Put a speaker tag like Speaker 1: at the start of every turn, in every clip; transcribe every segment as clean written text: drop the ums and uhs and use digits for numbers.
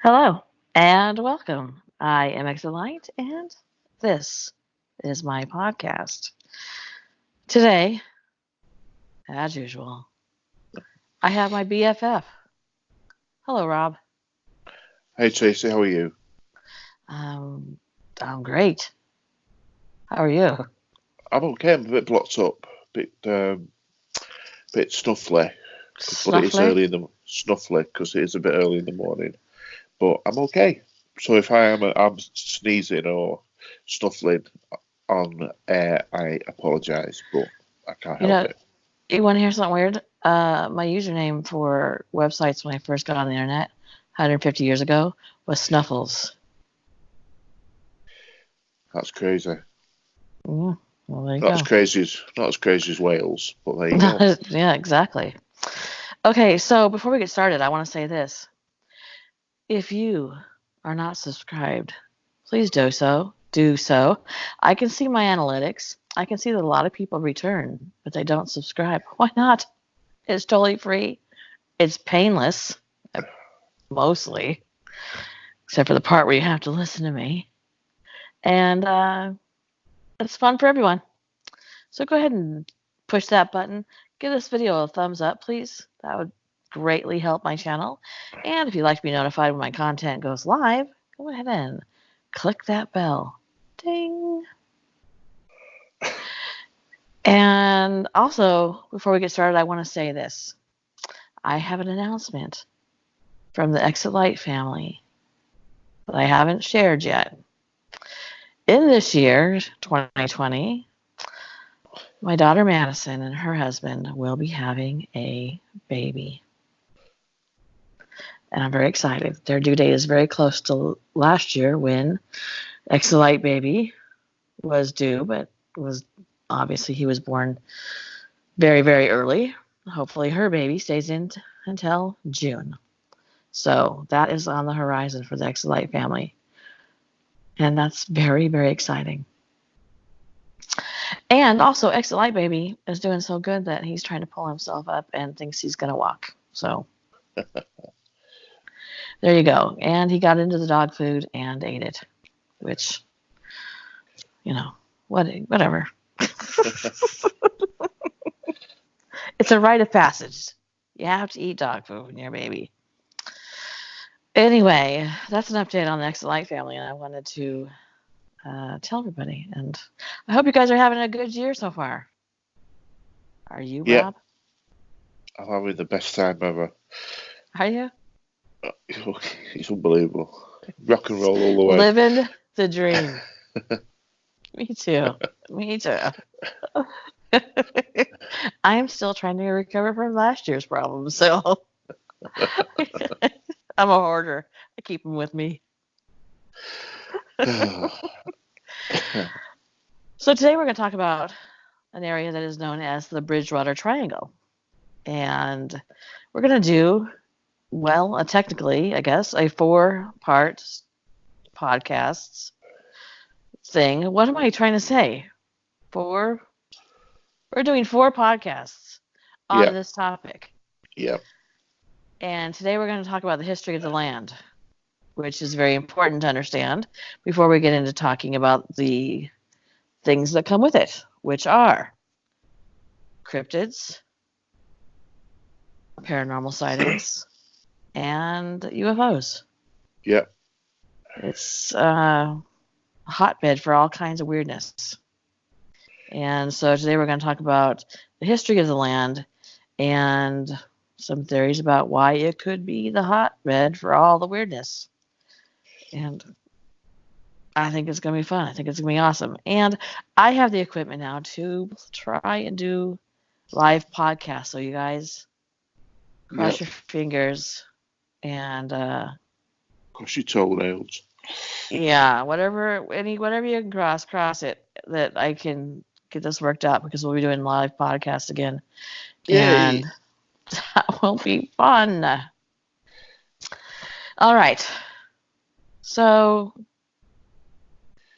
Speaker 1: Hello and welcome. I am Excellent, and this is my podcast. Today, as usual, I have my BFF. Hello, Rob.
Speaker 2: Hey Tracy, how are you?
Speaker 1: Um, I'm great. How are you?
Speaker 2: I'm okay. I'm a bit blocked up, bit snuffly, but it is
Speaker 1: Snuffly?
Speaker 2: early in the snuffly because it is a bit early in the morning. But I'm okay. So if I'm sneezing or snuffling on air, I apologise, but I can't
Speaker 1: You
Speaker 2: help
Speaker 1: know,
Speaker 2: it.
Speaker 1: you want to hear something weird? My username for websites when I first got on the internet 150 years ago was Snuffles.
Speaker 2: That's crazy.
Speaker 1: Yeah, well, there you
Speaker 2: Not as
Speaker 1: go.
Speaker 2: crazy as not as crazy as Wales, but there you go.
Speaker 1: Yeah, exactly. Okay, so before we get started, I want to say this. If you are not subscribed, please do so. Do so. I can see my analytics. I can see that a lot of people return, but they don't subscribe. Why not? It's totally free. It's painless, mostly, except for the part where you have to listen to me. And it's fun for everyone. So go ahead and push that button. Give this video a thumbs up, please. That would greatly help my channel. And if you'd like to be notified when my content goes live, go ahead and click that bell. Ding. And also, before we get started, I want to say this. I have an announcement from the Exit Light family that I haven't shared yet. In this year, 2020, my daughter Madison and her husband will be having a baby. And I'm very excited. Their due date is very close to last year when Exit Light baby was due, but was obviously he was born very, very early. Hopefully her baby stays in until June. So that is on the horizon for the Exolite family. And that's very, very exciting. And also, Exolite baby is doing so good that he's trying to pull himself up and thinks he's going to walk. So there you go. And he got into the dog food and ate it, which, whatever. It's a rite of passage. You have to eat dog food when you're a baby. Anyway, that's an update on the Exolite family, and I wanted to tell everybody. And I hope you guys are having a good year so far. Are you,
Speaker 2: Yeah,
Speaker 1: Rob?
Speaker 2: I'm having the best time ever.
Speaker 1: Are you?
Speaker 2: It's unbelievable. Rock and roll all the way.
Speaker 1: Living the dream. Me too. Me too. I am still trying to recover from last year's problems, so I'm a hoarder. I keep them with me. So today we're going to talk about an area that is known as the Bridgewater Triangle. And we're going to do, well, technically, I guess, a 4-part podcasts thing. What am I trying to say? We're doing 4 podcasts on
Speaker 2: Yeah,
Speaker 1: this topic.
Speaker 2: yeah.
Speaker 1: And today we're going to talk about the history of the land, which is very important to understand before we get into talking about the things that come with it, which are cryptids, paranormal sightings, and UFOs.
Speaker 2: Yeah.
Speaker 1: It's a hotbed for all kinds of weirdness. And so today we're going to talk about the history of the land and some theories about why it could be the hotbed for all the weirdness. And I think it's going to be fun. I think it's going to be awesome. And I have the equipment now to try and do live podcasts. So you guys cross your fingers and
Speaker 2: Cross your toenails.
Speaker 1: yeah, whatever you can cross it that I can get this worked out because we'll be doing live podcasts again.
Speaker 2: Yay!
Speaker 1: And that will be fun. All right. So,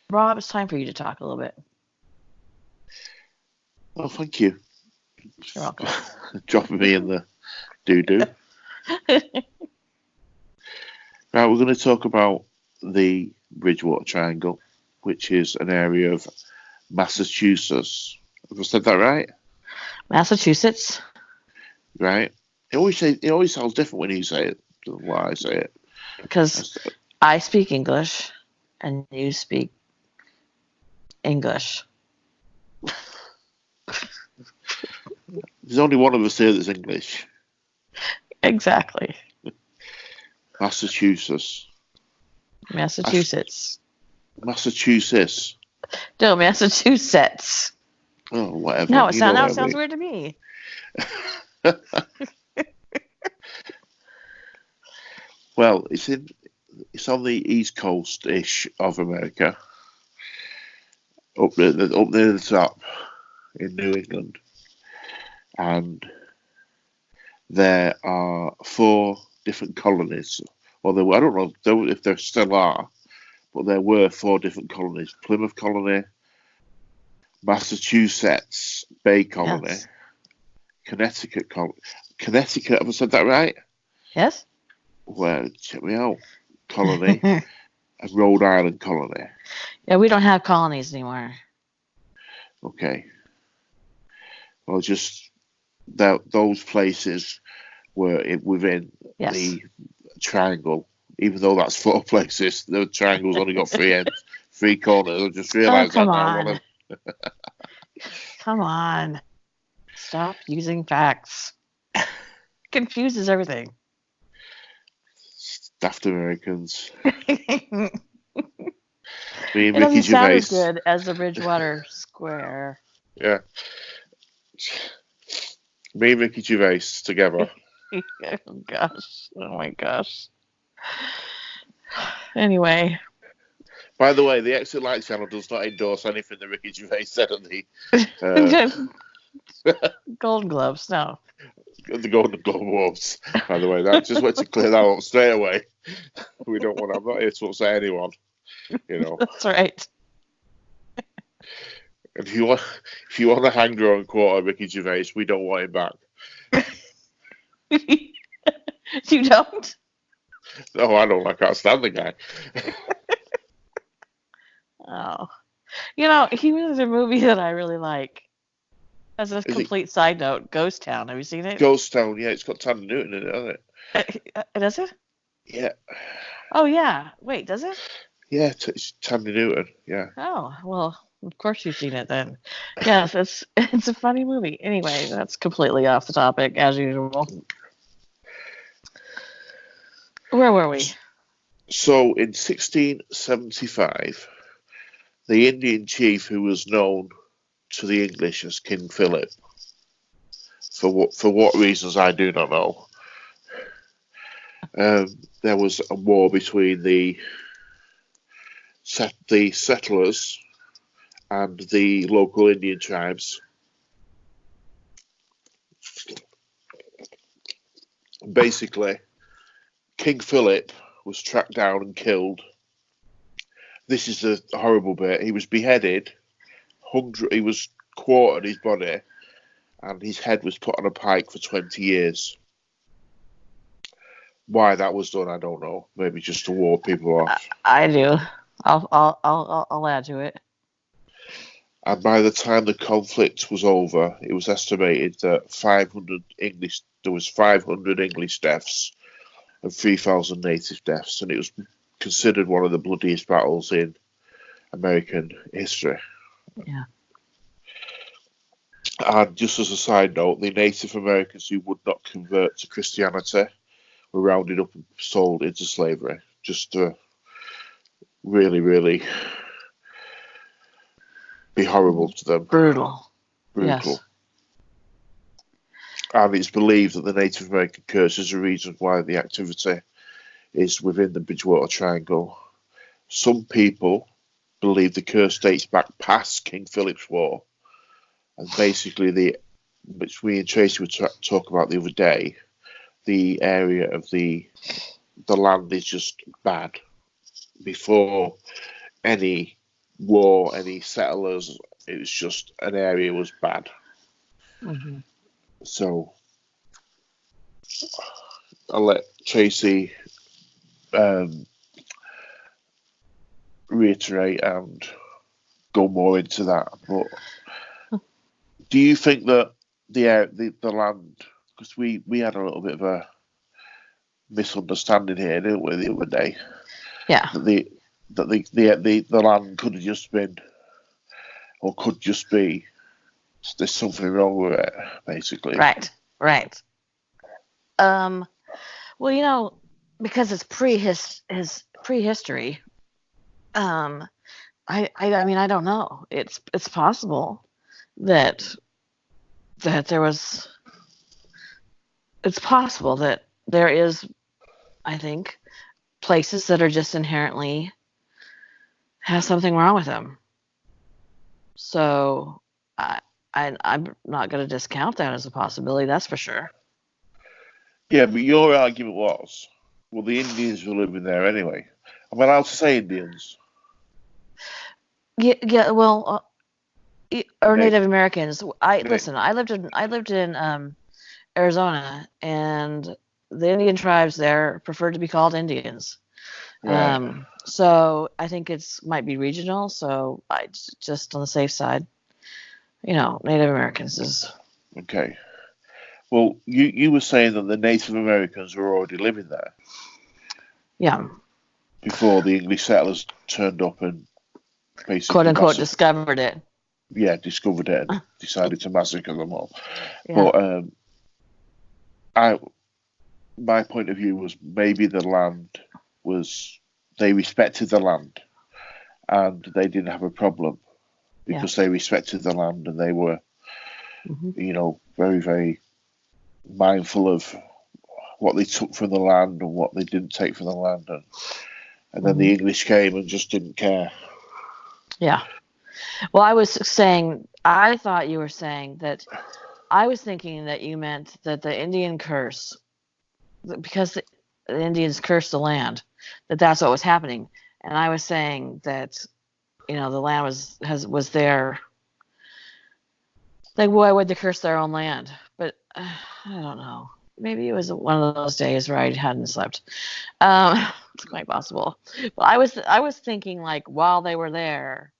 Speaker 1: Rob, it's time for you to talk a little bit.
Speaker 2: Well, thank you.
Speaker 1: You're welcome.
Speaker 2: Dropping me in the doo-doo. Right, we're going to talk about the Bridgewater Triangle, which is an area of Massachusetts. Have I said that right?
Speaker 1: Massachusetts.
Speaker 2: Right. It always sounds different when you say it than when I say it.
Speaker 1: Because I speak English and you speak English.
Speaker 2: There's only one of us here that's English.
Speaker 1: Exactly.
Speaker 2: Massachusetts.
Speaker 1: Massachusetts.
Speaker 2: Massachusetts.
Speaker 1: No, Massachusetts.
Speaker 2: Oh, whatever.
Speaker 1: Now
Speaker 2: You know what
Speaker 1: it
Speaker 2: I
Speaker 1: sounds
Speaker 2: mean.
Speaker 1: weird to me.
Speaker 2: Well, it's on the east coast ish of America, up near the top in New England, and there are 4 different colonies. Well, I don't know if there still are, but there were 4 different colonies: Plymouth Colony, Massachusetts Bay Colony,
Speaker 1: Yes.
Speaker 2: Connecticut Colony. Connecticut, have I said that right?
Speaker 1: Yes?
Speaker 2: Well, check me out. Colony and Rhode Island Colony.
Speaker 1: Yeah, we don't have colonies anymore.
Speaker 2: Okay. Well, just those places were within
Speaker 1: Yes.
Speaker 2: the triangle. Even though that's 4 places, the triangle's only got 3 ends, 3 corners. I just realised
Speaker 1: come
Speaker 2: that now.
Speaker 1: on. Come on. Stop using facts. Confuses everything.
Speaker 2: Daft Americans.
Speaker 1: It
Speaker 2: Me and Ricky
Speaker 1: doesn't sound as
Speaker 2: Gervais.
Speaker 1: good as the Bridgewater Square.
Speaker 2: Yeah. Me and Ricky Gervais together.
Speaker 1: Oh gosh. Oh my gosh. Anyway.
Speaker 2: By the way, the Exit Lights channel does not endorse anything that Ricky Gervais said on the
Speaker 1: Golden Globes, no.
Speaker 2: the Golden Globe Awards. By the way, that just want to clear that up straight away. We don't want. I'm not here to upset anyone. You know.
Speaker 1: That's right.
Speaker 2: If you want to hang your own quote on Ricky Gervais, we don't want him back.
Speaker 1: You don't?
Speaker 2: No, I don't. I can't stand the guy.
Speaker 1: Oh. You know, he was in a movie that I really like. As a complete side note, Ghost Town. Have you seen it?
Speaker 2: Ghost Town, yeah, it's got Tanner Newton in it, hasn't it?
Speaker 1: Does it?
Speaker 2: Yeah.
Speaker 1: Oh, yeah. Wait, does it?
Speaker 2: Yeah, it's Tanner Newton, yeah.
Speaker 1: Oh, well, of course you've seen it then. Yes, it's a funny movie. Anyway, that's completely off the topic, as usual. Where were we?
Speaker 2: So, in 1675, the Indian chief who was known to the English as King Philip, for what reasons I do not know, there was a war between the settlers and the local Indian tribes. Basically, King Philip was tracked down and killed. This is the horrible bit. He was beheaded. He was quartered, his body, and his head was put on a pike for 20 years. Why that was done, I don't know. Maybe just to ward people off.
Speaker 1: I do. I'll add to it.
Speaker 2: And by the time the conflict was over, it was estimated that there was 500 English deaths and 3,000 native deaths, and it was considered one of the bloodiest battles in American history.
Speaker 1: Yeah.
Speaker 2: And just as a side note, the Native Americans who would not convert to Christianity were rounded up and sold into slavery. Just to really, really be horrible to them.
Speaker 1: Brutal. Yes.
Speaker 2: And it's believed that the Native American curse is the reason why the activity is within the Bridgewater Triangle. Some people believe the curse dates back past King Philip's War. And basically, which we and Tracy would talk about the other day, the area of the land is just bad. Before any war, any settlers, it was just an area was bad.
Speaker 1: Mm-hmm.
Speaker 2: So I'll let Tracy um, reiterate and go more into that. But do you think that the land, because we had a little bit of a misunderstanding here, didn't we, the other day,
Speaker 1: Yeah.
Speaker 2: that the land could have just been, or could just be, there's something wrong with it, basically.
Speaker 1: Right. Well, because it's prehistory. I mean, I don't know. It's possible that there was. It's possible that there is, I think, places that are just inherently have something wrong with them. So I'm not going to discount that as a possibility. That's for sure.
Speaker 2: Yeah, but your argument was, well, the Indians were living there anyway. Am I allowed to say Indians?
Speaker 1: Yeah. Well, or
Speaker 2: Okay.
Speaker 1: Native Americans. I
Speaker 2: Yeah.
Speaker 1: listen. I lived in Arizona, and the Indian tribes there prefer to be called Indians.
Speaker 2: Right.
Speaker 1: So I think it's might be regional. So I just on the safe side, Native Americans is.
Speaker 2: Okay. Well, you were saying that the Native Americans were already living there
Speaker 1: Yeah,
Speaker 2: before the English settlers turned up and
Speaker 1: quote
Speaker 2: basically
Speaker 1: unquote
Speaker 2: massacred.
Speaker 1: discovered it.
Speaker 2: Yeah, discovered it and decided to massacre them all.
Speaker 1: Yeah.
Speaker 2: But I my point of view was maybe the land was they respected the land and they didn't have a problem
Speaker 1: Yeah.
Speaker 2: because they respected the land and they were,
Speaker 1: Hmm.
Speaker 2: very, very mindful of what they took from the land and what they didn't take from the land. And then
Speaker 1: Hmm.
Speaker 2: the English came and just didn't care.
Speaker 1: Yeah. Well, I thought you were saying that. I was thinking that you meant that the Indian curse, because the Indians cursed the land, that's what was happening. And I was saying that the land was there. Like, why would they curse their own land? But I don't know. Maybe it was one of those days where I hadn't slept. It's quite possible. But I was thinking, like, while they were there,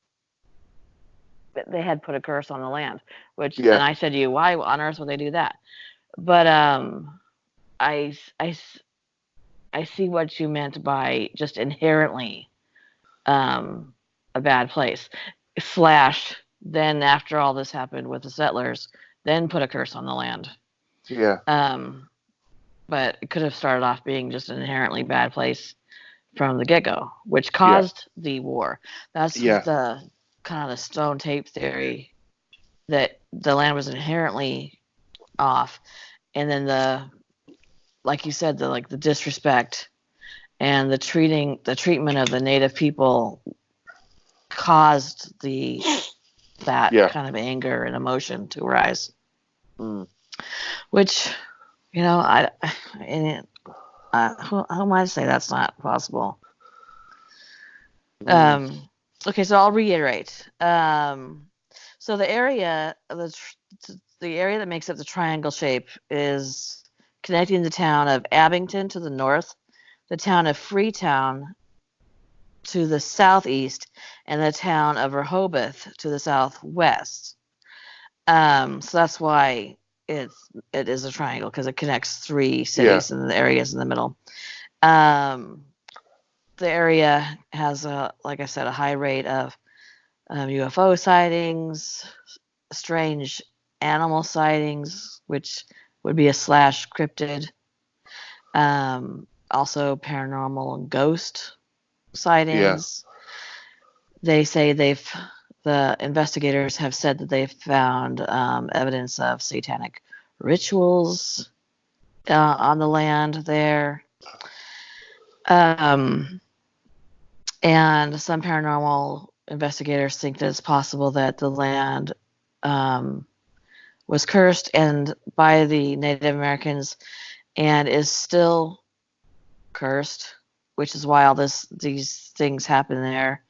Speaker 1: they had put a curse on the land. And
Speaker 2: Yeah,
Speaker 1: I said to you, why on earth would they do that? But I I I see what you meant by just inherently um, a bad place. Slash, then after all this happened with the settlers, then put a curse on the land.
Speaker 2: yeah,
Speaker 1: Um, but it could have started off being just an inherently bad place from the get go, which
Speaker 2: yeah,
Speaker 1: caused the war. That's
Speaker 2: yeah,
Speaker 1: the kind of the stone tape theory, that the land was inherently off, and then like you said, the disrespect and the treatment of the native people caused that
Speaker 2: yeah.
Speaker 1: kind of anger and emotion to rise,
Speaker 2: Mm.
Speaker 1: which I and who am I to say that's not possible?
Speaker 2: Mm.
Speaker 1: Okay, so I'll reiterate. So the area that makes up the triangle shape is connecting the town of Abington to the north, the town of Freetown to the southeast, and the town of Rehoboth to the southwest. So that's why it is a triangle, because it connects three
Speaker 2: Yeah,
Speaker 1: cities and the areas in the middle. Um, the area has like I said, a high rate of UFO sightings, strange animal sightings, which would be a slash cryptid. Also paranormal and ghost
Speaker 2: yeah,
Speaker 1: sightings. They say the investigators have said that they've found evidence of satanic rituals on the land there. Um, and some paranormal investigators think that it's possible that the land um, was cursed and by the Native Americans and is still cursed, which is why these things happen there,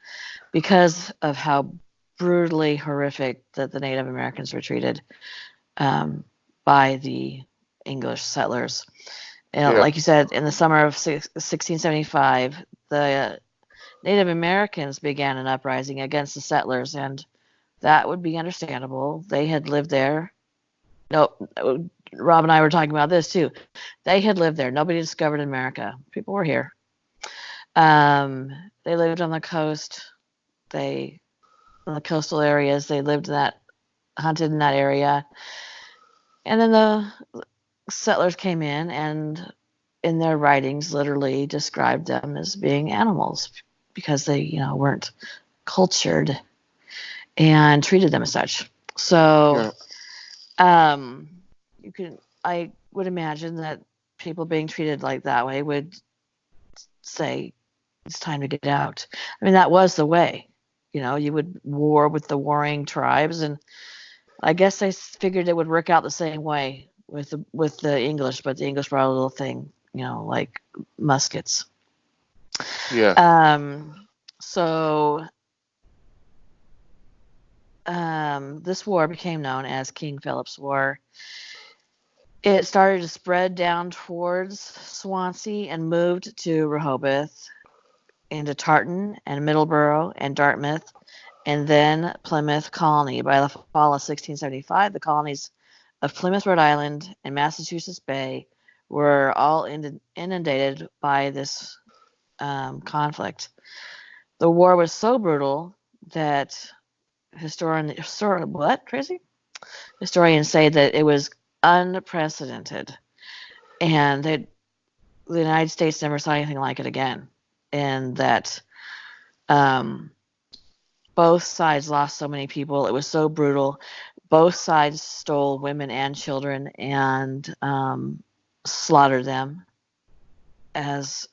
Speaker 1: because of how brutally horrific that the Native Americans were treated by the English settlers.
Speaker 2: Yeah.
Speaker 1: Like you said, in the summer of 1675, the Native Americans began an uprising against the settlers, and that would be understandable. They had lived there. No, Rob and I were talking about this too. They had lived there. Nobody discovered America. People were here. They lived on the coast. They in the coastal areas. They lived in that, hunted in that area. And then the settlers came in and in their writings literally described them as being animals because they, weren't cultured and treated them as such. So, I would imagine that people being treated like that way would say it's time to get out. I mean, that was the way. You would war with the warring tribes, and I guess they figured it would work out the same way with the English, but the English brought a little thing, like muskets.
Speaker 2: Yeah.
Speaker 1: So this war became known as King Philip's War. It started to spread down towards Swansea and moved to Rehoboth, into Tartan and Middleborough and Dartmouth, and then Plymouth Colony. By the fall of 1675, the colonies of Plymouth, Rhode Island, and Massachusetts Bay were all inundated by this conflict. The war was so brutal that historians say that it was unprecedented, and that the United States never saw anything like it again, and that both sides lost so many people. It was so brutal. Both sides stole women and children and slaughtered them as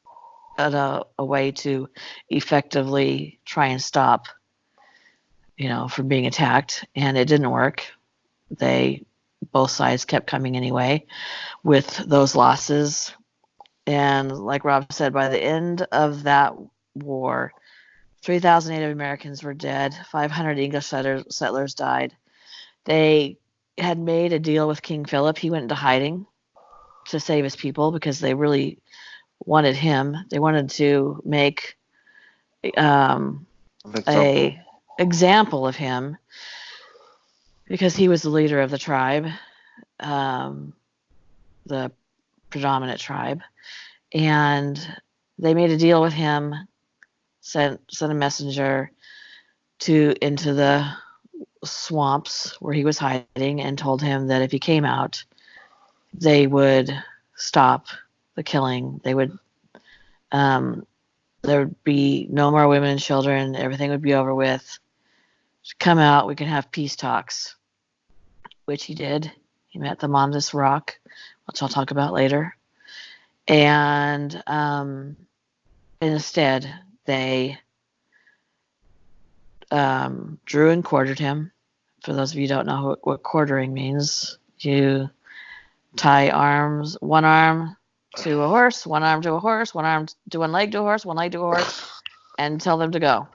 Speaker 1: a way to effectively try and stop, from being attacked. And it didn't work. Both sides kept coming anyway with those losses. And like Rob said, by the end of that war, 3,000 Native Americans were dead. 500 English settlers died. They had made a deal with King Philip. He went into hiding to save his people because they really wanted him. They wanted to make a example of him because he was the leader of the tribe, the predominant tribe, and they made a deal with him. Sent a messenger into the swamps where he was hiding and told him that if he came out, they would stop the killing. They would there would be no more women and children. Everything would be over with. Come out, we can have peace talks, which he did. He met them on this rock, which I'll talk about later. And instead, they drew and quartered him. For those of you who don't know what quartering means, you tie one arm to a horse, one arm to a horse, one leg to a horse, one leg to a horse, and tell them to go.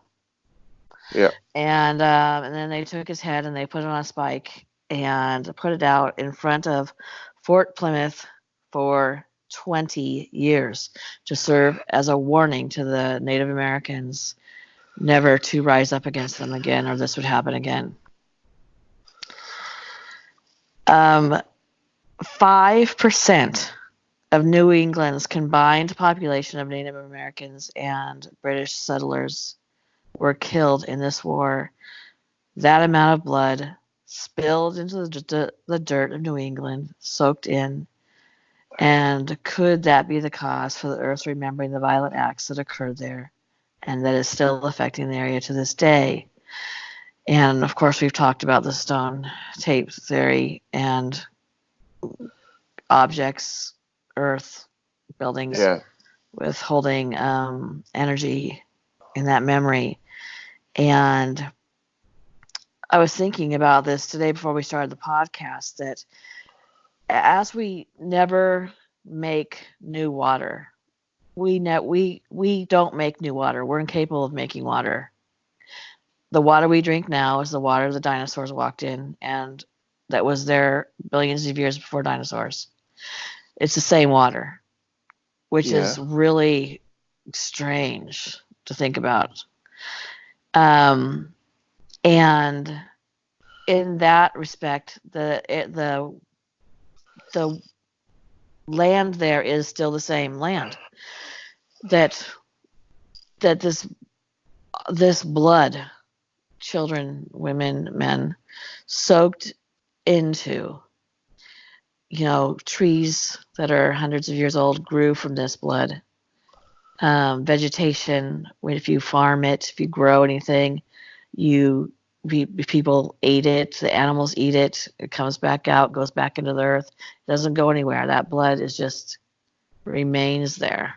Speaker 2: Yeah.
Speaker 1: And then they took his head and they put it on a spike and put it out in front of Fort Plymouth for 20 years to serve as a warning to the Native Americans never to rise up against them again, or this would happen again. 5% of New England's combined population of Native Americans and British settlers were killed in this war. That amount of blood spilled into the dirt of New England, soaked in. And could that be the cause for the earth remembering the violent acts that occurred there and that is still affecting the area to this day? And of course, we've talked about the stone tape theory and objects, earth, buildings, with holding energy in that memory. And I was thinking about this today before we started the podcast, that as we never make new water, we don't make new water. We're incapable of making water. The water we drink now is the water the dinosaurs walked in, and that was there billions of years before dinosaurs. It's the same water. which
Speaker 2: Yeah.
Speaker 1: is really strange to think about. Um, and in that respect, the land there is still the same land that this blood, children, women, men, soaked into, trees that are hundreds of years old grew from this blood. Vegetation, if you farm it, if you grow anything, people eat it, the animals eat it, it comes back out, goes back into the earth, it doesn't go anywhere. That blood is just remains there.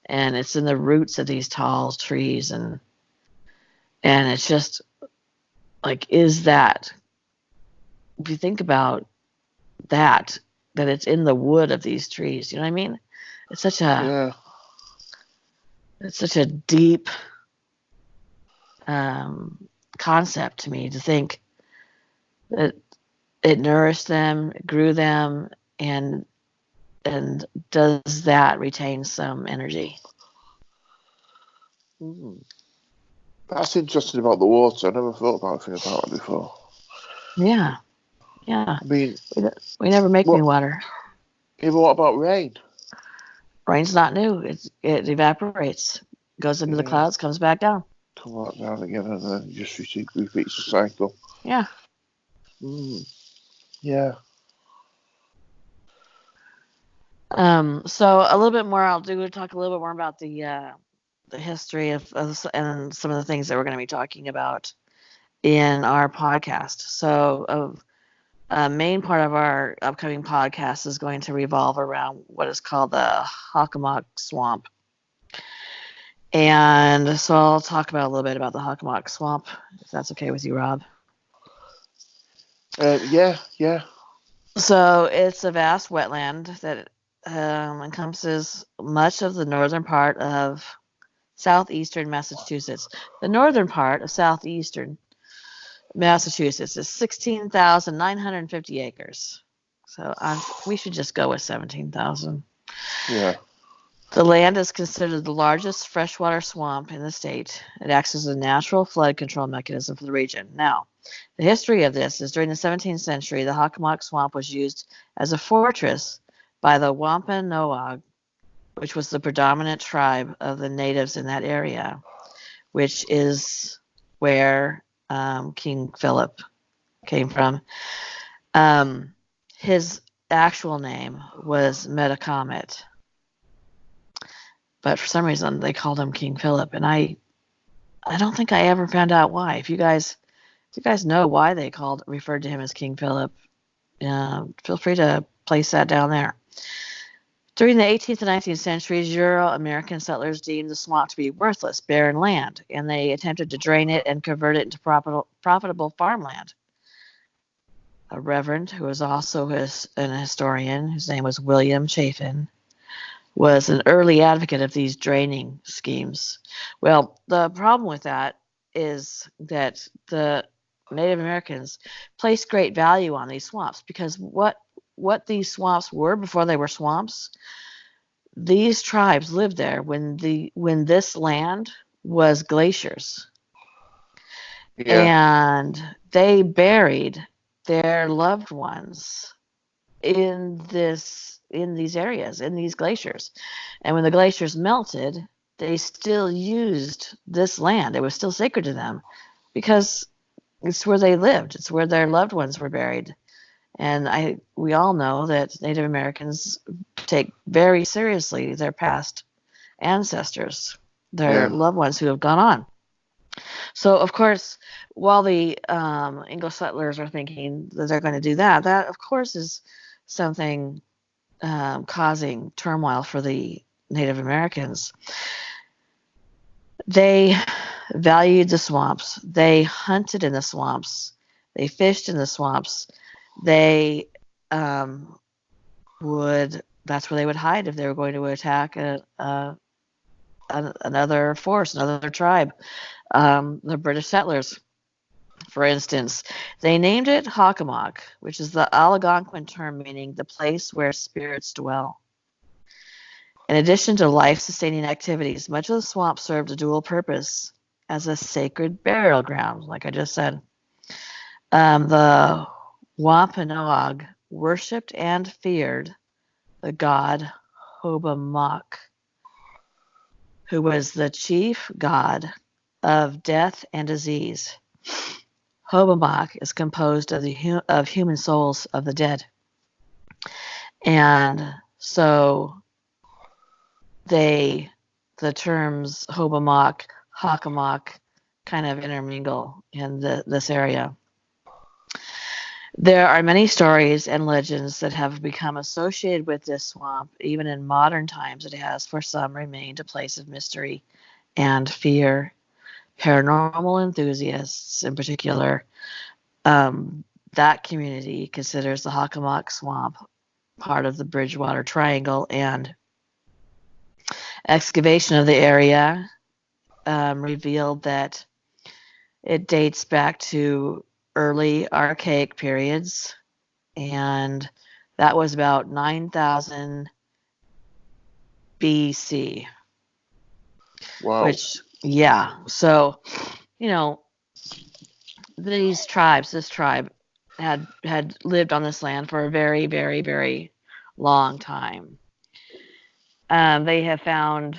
Speaker 1: And it's in the roots of these tall trees, and it's just like, is that, if you think about that it's in the wood of these trees, you know what I mean? It's such a
Speaker 2: Yeah.
Speaker 1: it's such a deep concept to me, to think that it nourished them, it grew them, and does that retain some energy?
Speaker 2: Mm. That's interesting about the water. I never thought about anything about it before.
Speaker 1: Yeah, yeah.
Speaker 2: I mean,
Speaker 1: We never make
Speaker 2: what?
Speaker 1: new water.
Speaker 2: Even what about rain?
Speaker 1: Rain's not new. It evaporates, goes into the
Speaker 2: Yeah.
Speaker 1: clouds, comes back down.
Speaker 2: Come back down again, and then just repeats the cycle.
Speaker 1: Yeah.
Speaker 2: Mm. Yeah.
Speaker 1: So a little bit more. Talk a little bit more about the history of and some of the things that we're going to be talking about in our podcast. So a main part of our upcoming podcast is going to revolve around what is called the Hockomock Swamp. And so I'll talk about a little bit about the Hockomock Swamp, if that's okay with you, Rob.
Speaker 2: Yeah. Yeah.
Speaker 1: So it's a vast wetland that encompasses much of the northern part of southeastern Massachusetts. The northern part of southeastern Massachusetts is 16,950 acres. So we should just go with 17,000.
Speaker 2: Yeah.
Speaker 1: The land is considered the largest freshwater swamp in the state. It acts as a natural flood control mechanism for the region. Now, the history of this is during the 17th century, the Hockomock Swamp was used as a fortress by the Wampanoag, which was the predominant tribe of the natives in that area, which is where King Philip came from. His actual name was Metacomet, but for some reason they called him King Philip, and I don't think I ever found out why. If you guys know why they referred to him as King Philip, feel free to place that down there. During the 18th and 19th centuries, Euro-American settlers deemed the swamp to be worthless, barren land, and they attempted to drain it and convert it into profitable farmland. A reverend, who was also an historian, whose name was William Chafin, was an early advocate of these draining schemes. Well, the problem with that is that the Native Americans placed great value on these swamps, because what these swamps were before they were swamps, these tribes lived there when this land was glaciers,
Speaker 2: Yeah.
Speaker 1: and they buried their loved ones in these areas, in these glaciers. And when the glaciers melted, they still used this land. It was still sacred to them because it's where they lived. It's where their loved ones were buried. And we all know that Native Americans take very seriously their past ancestors, their
Speaker 2: Yeah.
Speaker 1: loved ones who have gone on. So, of course, while the English settlers are thinking that they're going to do that, that, of course, is something causing turmoil for the Native Americans. They valued the swamps. They hunted in the swamps. They fished in the swamps. They that's where they would hide if they were going to attack another force, another tribe. The British settlers, for instance, they named it Hockomock, which is the Algonquin term meaning the place where spirits dwell. In addition to life-sustaining activities, much of the swamp served a dual purpose as a sacred burial ground, like I just said. The Wampanoag worshipped and feared the god Hobamok, who was the chief god of death and disease. Hobamok is composed of human souls of the dead. And so the terms Hobamok, Hockamok kind of intermingle in this area. There are many stories and legends that have become associated with this swamp. Even in modern times, it has for some remained a place of mystery and fear. Paranormal enthusiasts, in particular, that community considers the Hockomock Swamp part of the Bridgewater Triangle, and excavation of the area revealed that it dates back to early archaic periods, and that was about 9,000 BC.
Speaker 2: Wow.
Speaker 1: Which, yeah. So, this tribe had lived on this land for a very, very, very long time. They have found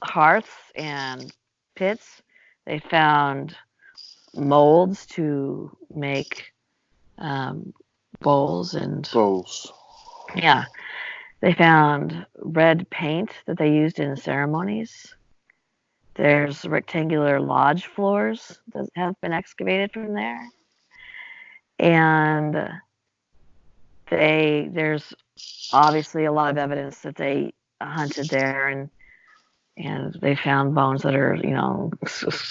Speaker 1: hearths and pits. They found molds to make bowls and
Speaker 2: Bowls.
Speaker 1: Yeah. They found red paint that they used in ceremonies. There's rectangular lodge floors that have been excavated from there. And there's obviously a lot of evidence that they hunted there, and they found bones that are,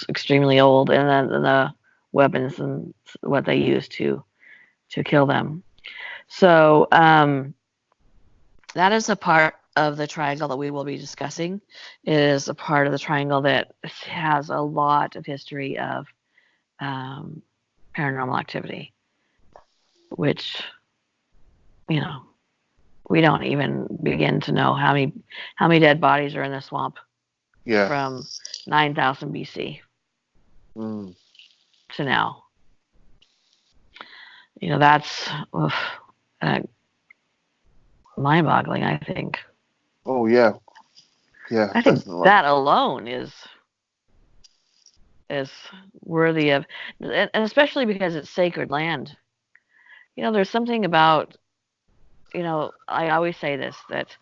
Speaker 1: extremely old, and then the weapons and what they used to kill them. So that is a part of the triangle that we will be discussing. It is a part of the triangle that has a lot of history of paranormal activity, which, we don't even begin to know how many dead bodies are in the swamp from 9,000 BC to now. That's mind-boggling, I think.
Speaker 2: Oh, yeah. Yeah,
Speaker 1: I think that alone is worthy of, and especially because it's sacred land. There's something about, I always say this, that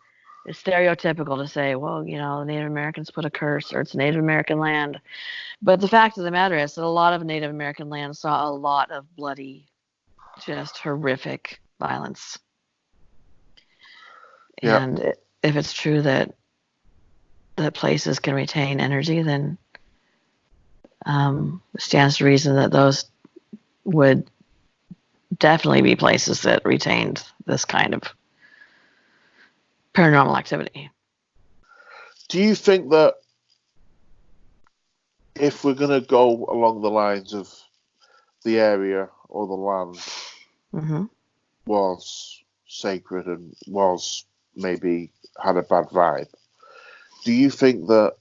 Speaker 1: it's stereotypical to say, well, Native Americans put a curse, or it's Native American land. But the fact of the matter is that a lot of Native American land saw a lot of bloody, just horrific violence. Yeah. And if it's true that places can retain energy, then it stands to reason that those would definitely be places that retained this kind of paranormal activity.
Speaker 2: Do you think that if we're going to go along the lines of the area or the land was sacred and was maybe had a bad vibe, do you think that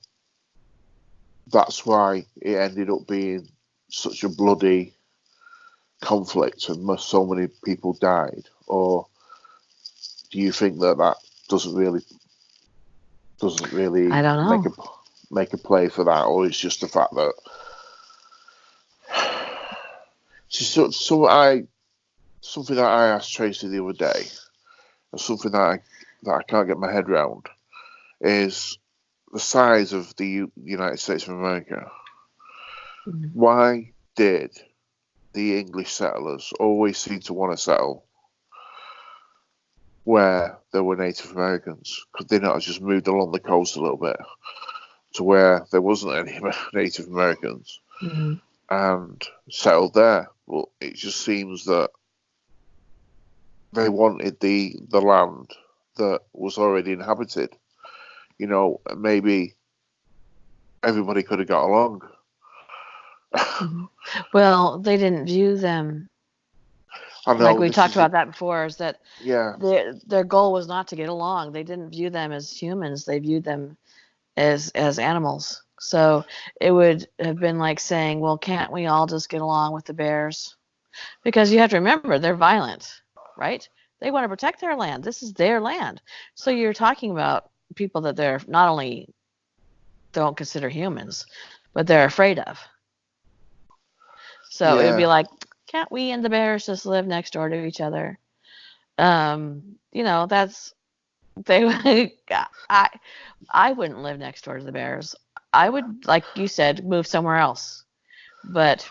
Speaker 2: that's why it ended up being such a bloody conflict and so many people died? Or do you think that doesn't really
Speaker 1: I don't know.
Speaker 2: make a play for that, or it's just the fact that something that I asked Tracy the other day, and something that I can't get my head around, is the size of the United States of America. Why did the English settlers always seem to want to settle where there were Native Americans? Could they not have just moved along the coast a little bit to where there wasn't any Native Americans and settled there? Well, it just seems that they wanted the land that was already inhabited. Maybe everybody could have got along.
Speaker 1: Well, they didn't view them
Speaker 2: I
Speaker 1: Like
Speaker 2: know
Speaker 1: we
Speaker 2: this
Speaker 1: talked
Speaker 2: is it.
Speaker 1: about that before, is that
Speaker 2: Yeah,
Speaker 1: their goal was not to get along. They didn't view them as humans. They viewed them as animals. So it would have been like saying, well, can't we all just get along with the bears? Because you have to remember, they're violent, right? They want to protect their land. This is their land. So you're talking about people that they're not only don't consider humans, but they're afraid of. So it would be
Speaker 2: yeah,
Speaker 1: like, can't we and the bears just live next door to each other? That's they. I I wouldn't live next door to the bears. I would, like you said, move somewhere else. But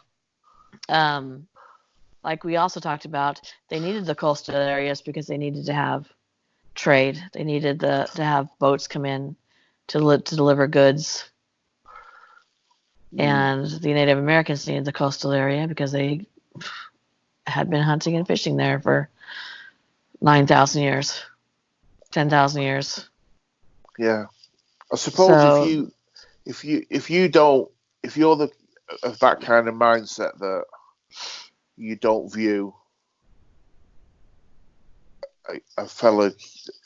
Speaker 1: um, like we also talked about, they needed the coastal areas because they needed to have trade. They needed to have boats come in to deliver goods,
Speaker 2: mm,
Speaker 1: and the Native Americans needed the coastal area because they had been hunting and fishing there for 9,000 years, 10,000 years.
Speaker 2: yeah. I suppose
Speaker 1: So
Speaker 2: if you don't if you're the of that kind of mindset that you don't view a fellow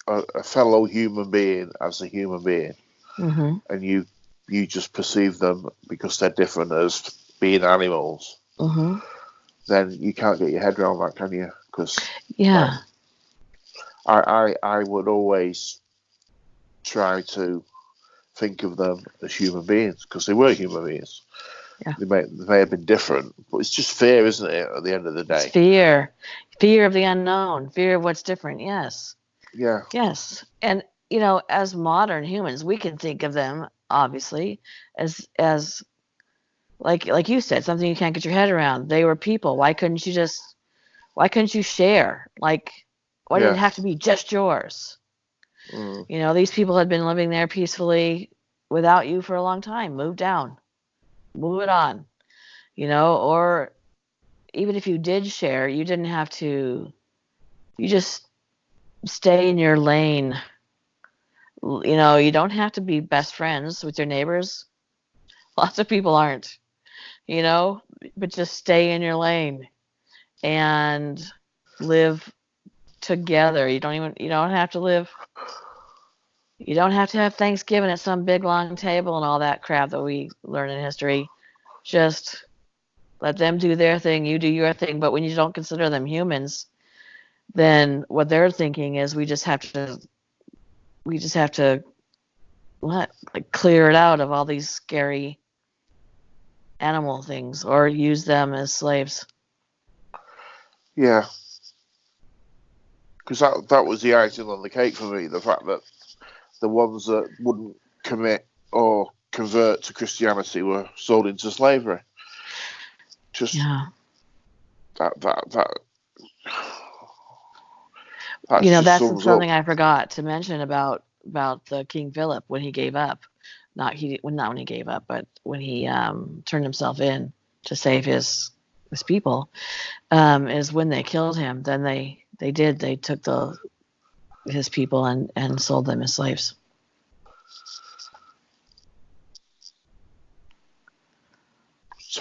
Speaker 2: a fellow human being as a human being,
Speaker 1: mhm,
Speaker 2: and you just perceive them because they're different as being animals,
Speaker 1: mhm,
Speaker 2: then you can't get your head around that, can you? Because like
Speaker 1: yeah,
Speaker 2: I would always try to think of them as human beings because they were human beings.
Speaker 1: yeah.
Speaker 2: They may have been different, but it's just fear, isn't it? At the end of the
Speaker 1: It's
Speaker 2: day,
Speaker 1: fear of the unknown, fear of what's different. Yes,
Speaker 2: yeah,
Speaker 1: yes. And as modern humans, we can think of them obviously as like you said, something you can't get your head around. They were people. Why couldn't you share? Like, why did it
Speaker 2: yeah,
Speaker 1: have to be just yours?
Speaker 2: mm,
Speaker 1: These people had been living there peacefully without you for a long time. Move down, move it on. Or even if you did share, you didn't have to. You just stay in your lane. You don't have to be best friends with your neighbors. Lots of people aren't, you know, but just stay in your lane and live together. You don't have to live, you don't have to have Thanksgiving at some big long table and all that crap that we learn in history. Just let them do their thing, you do your thing. But when you don't consider them humans, then what they're thinking is we just have to what like clear it out of all these scary animal things or use them as slaves.
Speaker 2: yeah. Because that was the icing on the cake for me. The fact that the ones that wouldn't commit or convert to Christianity were sold into slavery. Just
Speaker 1: Yeah.
Speaker 2: that that's just
Speaker 1: That's
Speaker 2: sums up.
Speaker 1: something I forgot to mention about the King Philip when he gave up. Not when he gave up, but when he turned himself in to save his people, is when they killed him. Then they took his people and sold them as slaves.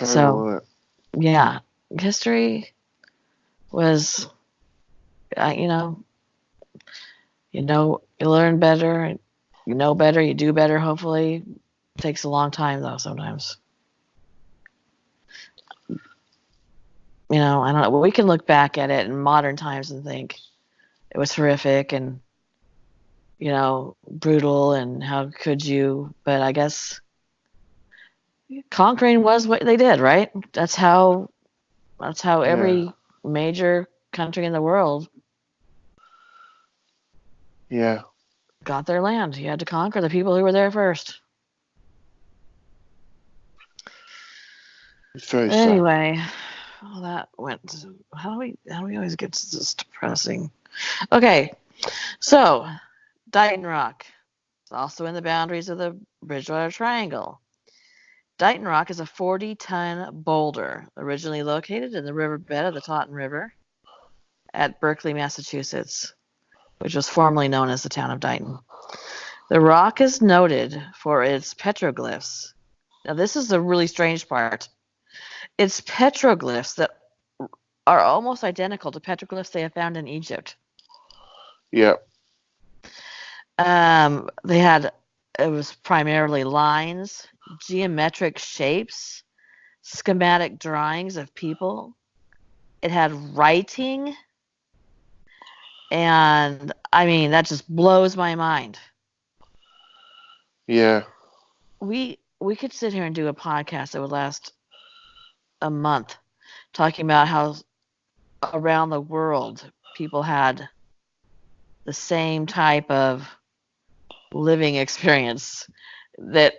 Speaker 1: So
Speaker 2: Terrible, isn't it?
Speaker 1: yeah, history was, uh, you know you learn better, you know better, you do better. Hopefully, it takes a long time though. Sometimes, I don't know. We can look back at it in modern times and think it was horrific and brutal and how could you? But I guess conquering was what they did, right? That's how
Speaker 2: Yeah,
Speaker 1: every major country in the world
Speaker 2: yeah.
Speaker 1: got their land. You had to conquer the people who were there first.
Speaker 2: It's very sad.
Speaker 1: Anyway, well, that went. How do we always get to this depressing? Okay, so Dighton Rock is also in the boundaries of the Bridgewater Triangle. Dighton Rock is a 40-ton boulder originally located in the riverbed of the Taunton River at Berkeley, Massachusetts, which was formerly known as the town of Dighton. The rock is noted for its petroglyphs. Now, this is the really strange part. It's petroglyphs that are almost identical to petroglyphs they have found in Egypt.
Speaker 2: Yeah.
Speaker 1: They had, it was primarily lines, geometric shapes, schematic drawings of people. It had writing, and I mean that just blows my mind.
Speaker 2: Yeah.
Speaker 1: We could sit here and do a podcast that would last a month talking about how around the world people had the same type of living experience that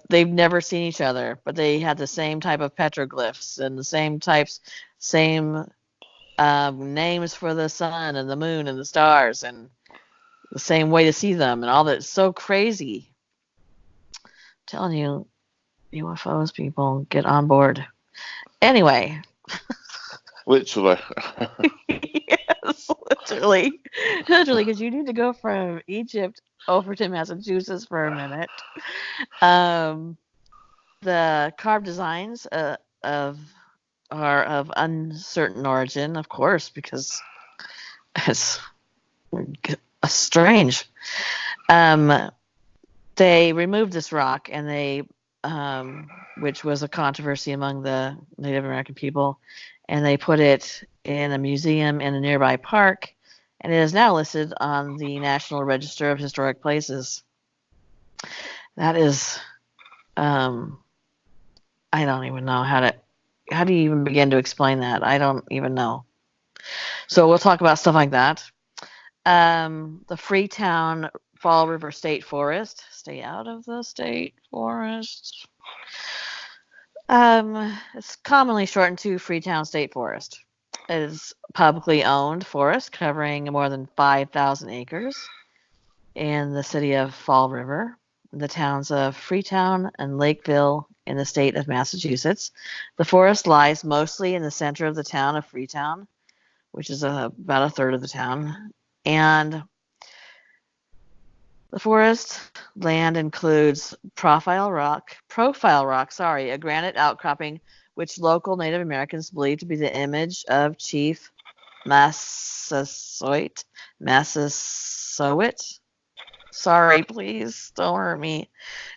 Speaker 1: they've never seen each other, but they had the same type of petroglyphs and the same names for the sun and the moon and the stars and the same way to see them and all that. It's so crazy. I'm telling you, UFOs, people, get on board. Anyway.
Speaker 2: Literally.
Speaker 1: Yes, literally. Literally, because you need to go from Egypt over to Massachusetts for a minute. Um, the carved designs of are of uncertain origin, of course, because it's strange. Um, they removed this rock, and which was a controversy among the Native American people, and they put it in a museum in a nearby park, and it is now listed on the National Register of Historic Places. That is, I don't even know how do you even begin to explain that? I don't even know. So we'll talk about stuff like that. The Freetown Fall River State Forest. Stay out of the state forest. It's commonly shortened to Freetown State Forest. It is publicly owned forest covering more than 5,000 acres in the city of Fall River, the towns of Freetown and Lakeville in the state of Massachusetts. The forest lies mostly in the center of the town of Freetown, which is about a third of the town. And the forest land includes Profile Rock, a granite outcropping which local Native Americans believe to be the image of Chief Massasoit. Sorry, please don't hurt me.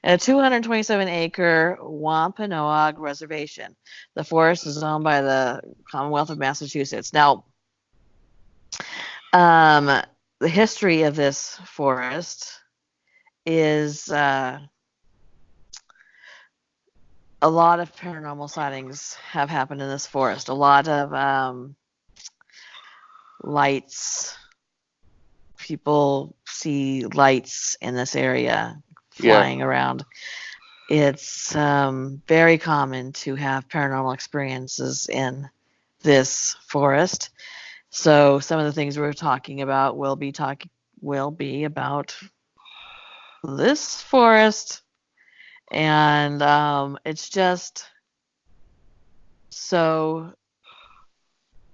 Speaker 1: And a 227-acre Wampanoag reservation. The forest is owned by the Commonwealth of Massachusetts. Now, the history of this forest is a lot of paranormal sightings have happened in this forest. A lot of lights. People see lights in this area flying around. It's very common to have paranormal experiences in this forest. So some of the things we're talking about will be about this forest, and it's just so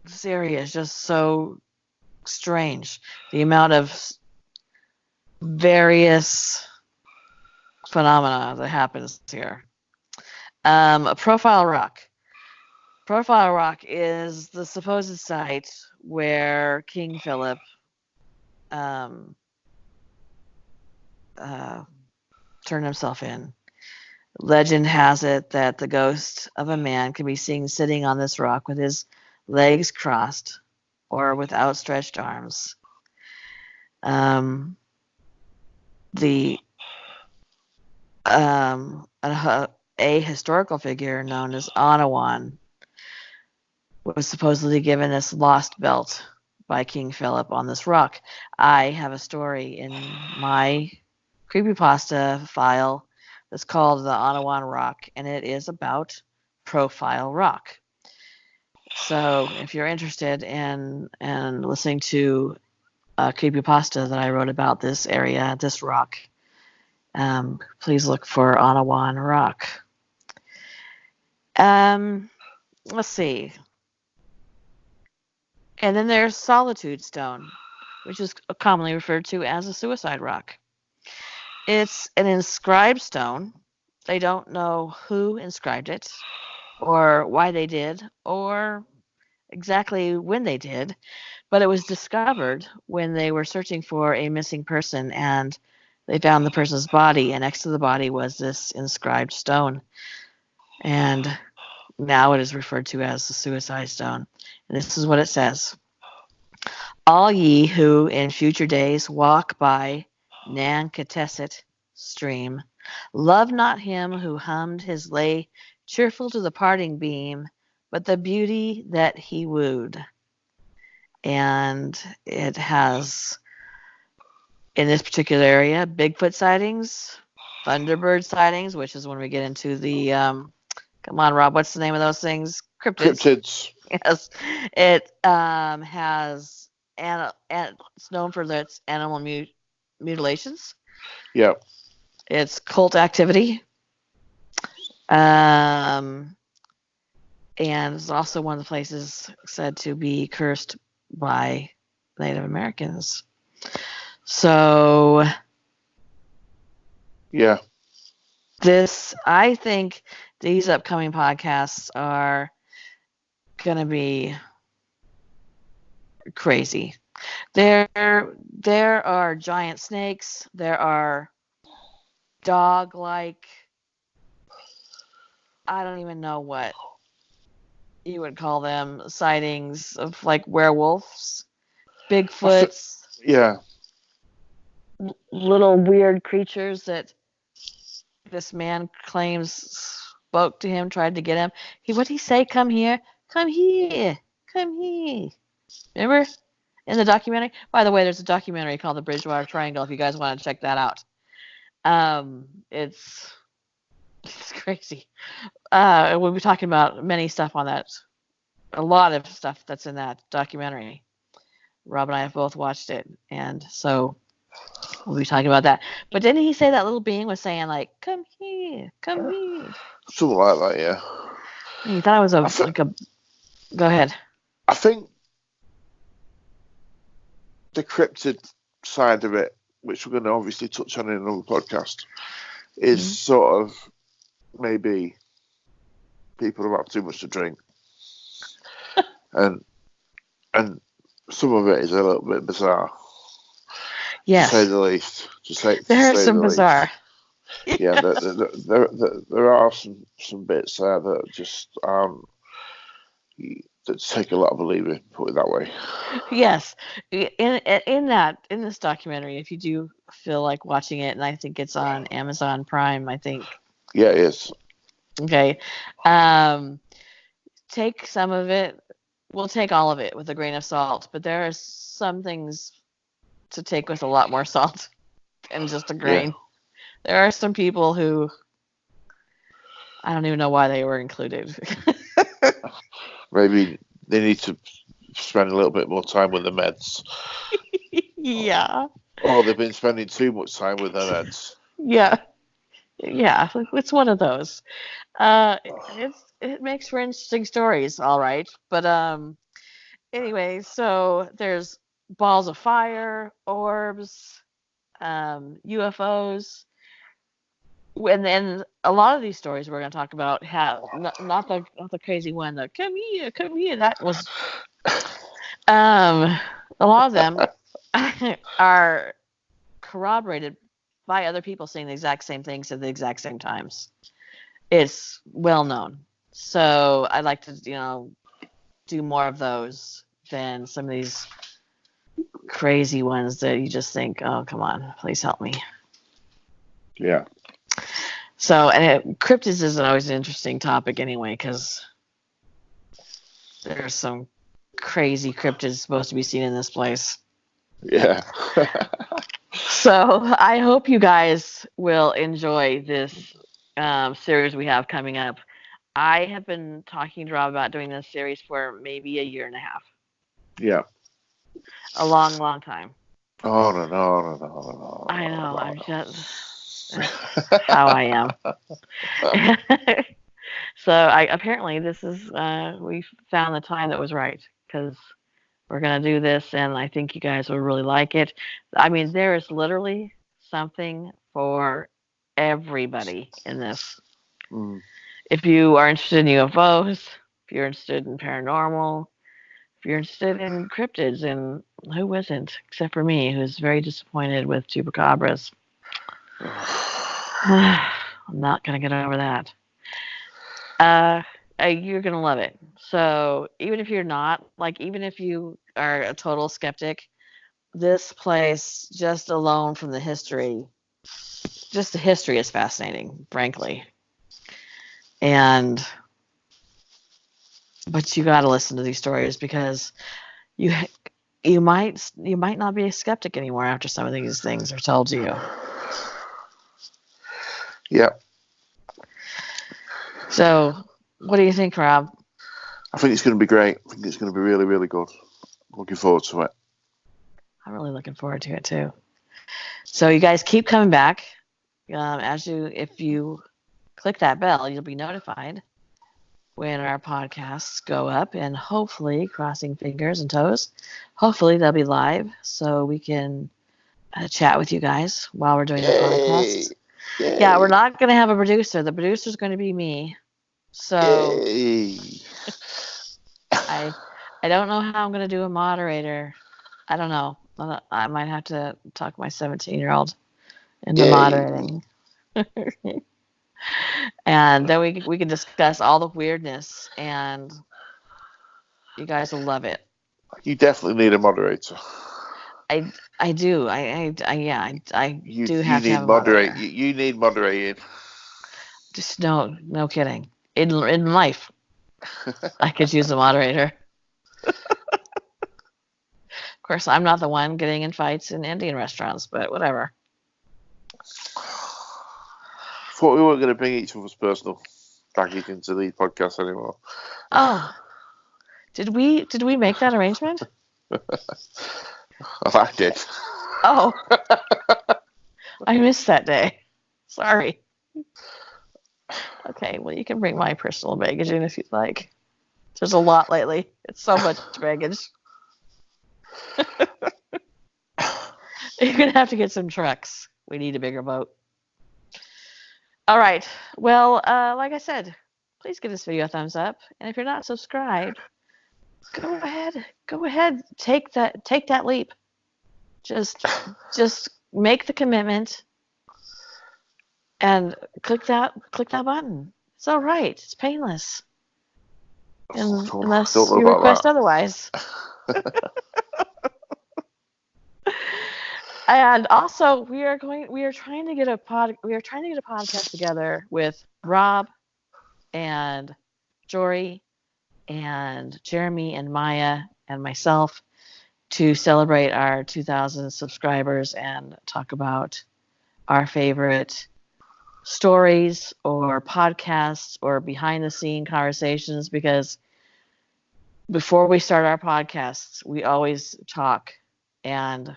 Speaker 1: this area is just so strange. The amount of various phenomena that happens here. A Profile Rock. Profile Rock is the supposed site where King Philip turned himself in. Legend has it that the ghost of a man can be seen sitting on this rock with his legs crossed or with outstretched arms. The a historical figure known as Anawan was supposedly given this lost belt by King Philip on this rock. I have a story in my creepypasta file that's called the Anawan Rock, and it is about Profile Rock. So if you're interested in listening to a creepypasta that I wrote about this area, this rock, please look for Anawan Rock. Let's see. And then there's Solitude Stone, which is commonly referred to as a suicide rock. It's an inscribed stone. They don't know who inscribed it or why they did, or exactly when they did, but it was discovered when they were searching for a missing person, and they found the person's body, and next to the body was this inscribed stone. And now it is referred to as the suicide stone. And this is what it says: All ye who in future days walk by Nanchahsett stream, love not him who hummed his lay cheerful to the parting beam, but the beauty that he wooed. And it has, in this particular area, Bigfoot sightings, Thunderbird sightings, which is when we get into the, come on, Rob, what's the name of those things? Cryptids.
Speaker 2: Cryptids.
Speaker 1: Yes. It has, it's known for its animal mutilations.
Speaker 2: Yeah.
Speaker 1: It's cult activity. And it's also one of the places said to be cursed by Native Americans. So,
Speaker 2: yeah,
Speaker 1: I think these upcoming podcasts are going to be crazy. There are giant snakes. There are dog-like, I don't even know what you would call them, sightings of like werewolves, Bigfoots,
Speaker 2: yeah.
Speaker 1: little weird creatures that this man claims spoke to him, tried to get him. What did he say? Come here, come here, come here. Remember in the documentary? By the way, there's a documentary called The Bridgewater Triangle. If you guys want to check that out, it's crazy. We'll be talking about many stuff on that. A lot of stuff that's in that documentary. Rob and I have both watched it, and so we'll be talking about that. But didn't he say that little being was saying like, "Come here, come here"?
Speaker 2: Something like that, yeah.
Speaker 1: And he thought it was like a. Go ahead.
Speaker 2: I think the cryptid side of it, which we're going to obviously touch on in another podcast, is sort of maybe people have had too much to drink, and some of it is a little bit bizarre.
Speaker 1: Yes.
Speaker 2: To say the least.
Speaker 1: There are some bizarre.
Speaker 2: Yeah, there are some bits there that just that take a lot of believing, put it that way.
Speaker 1: Yes, in this documentary, if you do feel like watching it, and I think it's on Amazon Prime, I think.
Speaker 2: Yeah, it is.
Speaker 1: Okay, take some of it. We'll take all of it with a grain of salt, but there are some things to take with a lot more salt than just a grain. Yeah. There are some people who I don't even know why they were included.
Speaker 2: Maybe they need to spend a little bit more time with the meds.
Speaker 1: Yeah.
Speaker 2: Or they've been spending too much time with their meds.
Speaker 1: Yeah. Yeah, it's one of those. It makes for interesting stories, all right. But anyway, so there's balls of fire, orbs, UFOs. And then a lot of these stories we're going to talk about have not the crazy one, the come here. That was a lot of them are corroborated by other people saying the exact same things at the exact same times. It's well known. So I'd like to, do more of those than some of these crazy ones that you just think, oh, come on, please help me.
Speaker 2: Yeah.
Speaker 1: So, and cryptids is always an interesting topic anyway, because there's some crazy cryptids supposed to be seen in this place.
Speaker 2: Yeah.
Speaker 1: So I hope you guys will enjoy this series we have coming up. I have been talking to Rob about doing this series for maybe a year and a half.
Speaker 2: Yeah.
Speaker 1: A long, long time.
Speaker 2: Oh, no.
Speaker 1: I know. I'm just that's how I am. So apparently this is we found the time that was right, because we're going to do this, and I think you guys will really like it. I mean, there is literally something for everybody in this. If you are interested in UFOs, if you're interested in paranormal, you're interested in cryptids, and who isn't, except for me, who's very disappointed with chupacabras. I'm not gonna get over that. You're gonna love it. So even if you're not, like, even if you are a total skeptic, this place, just alone from the history, just the history is fascinating, frankly. And but you got to listen to these stories because you you might not be a skeptic anymore after some of these things are told to you.
Speaker 2: Yeah.
Speaker 1: So, what do you think, Rob?
Speaker 2: I think it's going to be great. I think it's going to be really, really good. Looking forward to it.
Speaker 1: I'm really looking forward to it too. So you guys keep coming back. If you click that bell, you'll be notified when our podcasts go up, and hopefully, crossing fingers and toes, hopefully they'll be live so we can chat with you guys while we're doing the podcast.
Speaker 2: Yay.
Speaker 1: Yeah, we're not going to have a producer. The producer's going to be me. So I don't know how I'm going to do a moderator. I don't know. I might have to talk my 17-year-old into moderating. And then we can discuss all the weirdness, and you guys will love it.
Speaker 2: You definitely need a moderator.
Speaker 1: I do. I do have to
Speaker 2: need
Speaker 1: have a moderator.
Speaker 2: You need moderating.
Speaker 1: Just no kidding. In life, I could use a moderator. Of course, I'm not the one getting in fights in Indian restaurants, but whatever.
Speaker 2: Thought we weren't going to bring each other's personal baggage into the podcast anymore.
Speaker 1: Oh, did we make that arrangement?
Speaker 2: I did.
Speaker 1: Oh, I missed that day. Sorry. Okay, well, you can bring my personal baggage in if you'd like. There's a lot lately. It's so much baggage. You're going to have to get some trucks. We need a bigger boat. All right. Well, like I said, please give this video a thumbs up. And if you're not subscribed, go ahead. Take that leap. Just make the commitment and click that button. It's all right. It's painless. Unless you request otherwise. And also, we are trying to get a podcast together with Rob and Jory and Jeremy and Maya and myself to celebrate our 2,000 subscribers and talk about our favorite stories or podcasts or behind the scene conversations, because before we start our podcasts, we always talk and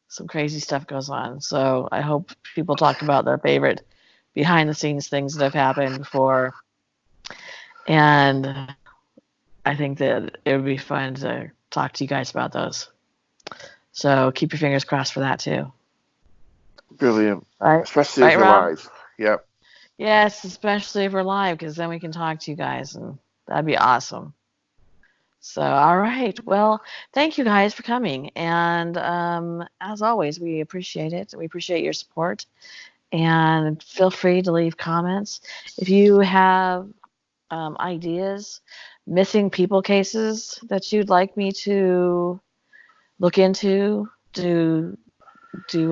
Speaker 1: some crazy stuff goes on. So I hope people talk about their favorite behind the scenes things that have happened before. And I think that it would be fun to talk to you guys about those. So keep your fingers crossed for that too.
Speaker 2: Brilliant.
Speaker 1: Right?
Speaker 2: Especially if we're live. Yep.
Speaker 1: Yes, especially if we're live, because then we can talk to you guys, and that'd be awesome. So, all right. Well, thank you guys for coming. And as always, we appreciate it. We appreciate your support. And feel free to leave comments. If you have ideas, missing people cases that you'd like me to look into, do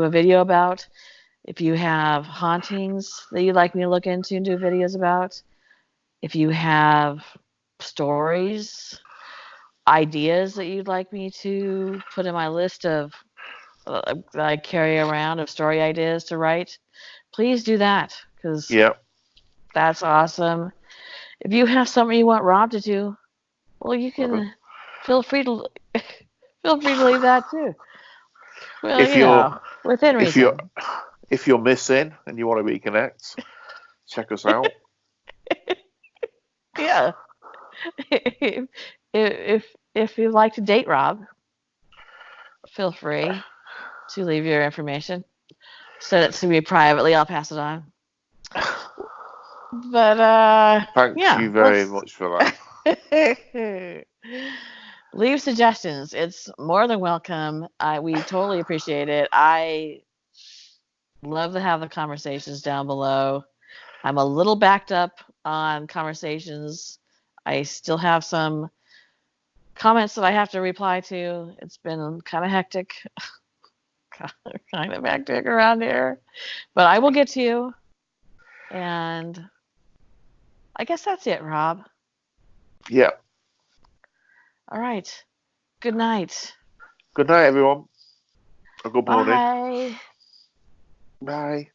Speaker 1: a video about. If you have hauntings that you'd like me to look into and do videos about. If you have stories, ideas that you'd like me to put in my list of that I carry around of story ideas to write, please do that, because that's awesome. If you have something you want Rob to do, well, you can feel free to leave that too. Well, if within reason.
Speaker 2: If you're missing and you want to reconnect, check us out.
Speaker 1: Yeah. If you'd like to date Rob, feel free to leave your information. Send it to me privately. I'll pass it on. But
Speaker 2: thank you very much for that.
Speaker 1: leave suggestions. It's more than welcome. We totally appreciate it. I love to have the conversations down below. I'm a little backed up on conversations. I still have some comments that I have to reply to. It's been kind of hectic, around here, but I will get to you. And I guess that's it, Rob.
Speaker 2: Yeah.
Speaker 1: All right. Good night.
Speaker 2: Good night, everyone. Or good morning.
Speaker 1: Bye.
Speaker 2: Bye.